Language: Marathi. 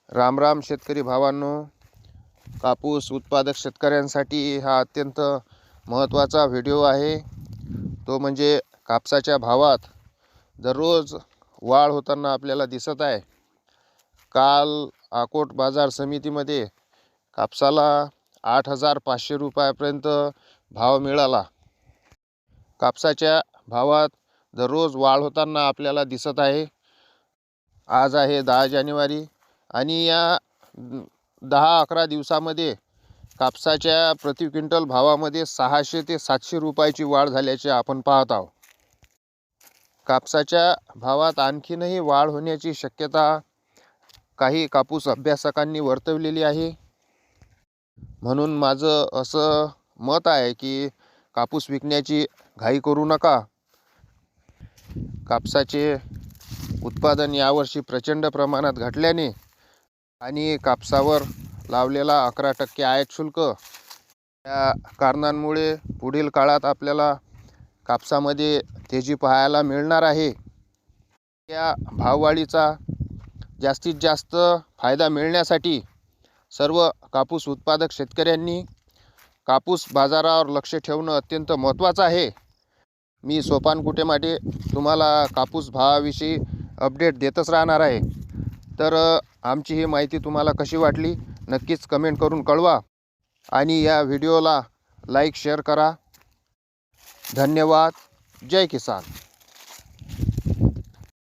राम राम शेतकरी भावांनो, कापूस उत्पादक शेतकऱ्यांसाठी हा अत्यंत महत्त्वाचा व्हिडिओ आहे। तो म्हणजे कापसाच्या भावात दररोज वाढ होताना आपल्याला दिसत आहे। काल अकोट बाजार समितीमध्ये कापसाला 8,500 रुपयापर्यंत भाव मिळाला। कापसाच्या भावात दररोज वाढ होताना आपल्याला दिसत आहे। आज आहे 10 जानेवारी आणि या 10-11 दिवसामध्ये कापसाच्या प्रति क्विंटल भावामध्ये 600 ते 700 रुपयाची वाढ झाल्याचे आपण पाहत आहोत। कापसाच्या भावात आणखीनही वाढ होण्याची शक्यता काही कापूस अभ्यासकांनी वर्तवलेली आहे। म्हणून माझं असं मत आहे की कापूस विकण्याची घाई करू नका। कापसाचे उत्पादन यावर्षी प्रचंड प्रमाणात घटल्याने आणि कापसावर लावलेला 11% आयात शुल्क या कारणांमुळे पुढील काळात आपल्याला कापसामध्ये तेजी पाहायला मिळणार आहे। या भाववाढीचा जास्तीत जास्त फायदा मिळण्यासाठी सर्व कापूस उत्पादक शेतकऱ्यांनी कापूस बाजारावर लक्ष ठेवणं अत्यंत महत्त्वाचं आहे। मी सोपान कुटेमाटे तुम्हाला कापूस भावाविषयी अपडेट देतच राहणार आहे। तर आमची ही माहिती तुम्हाला कशी वाटली नक्कीच कमेंट करून कळवा आणि या व्हिडिओला लाईक शेअर करा। धन्यवाद। जय किसान।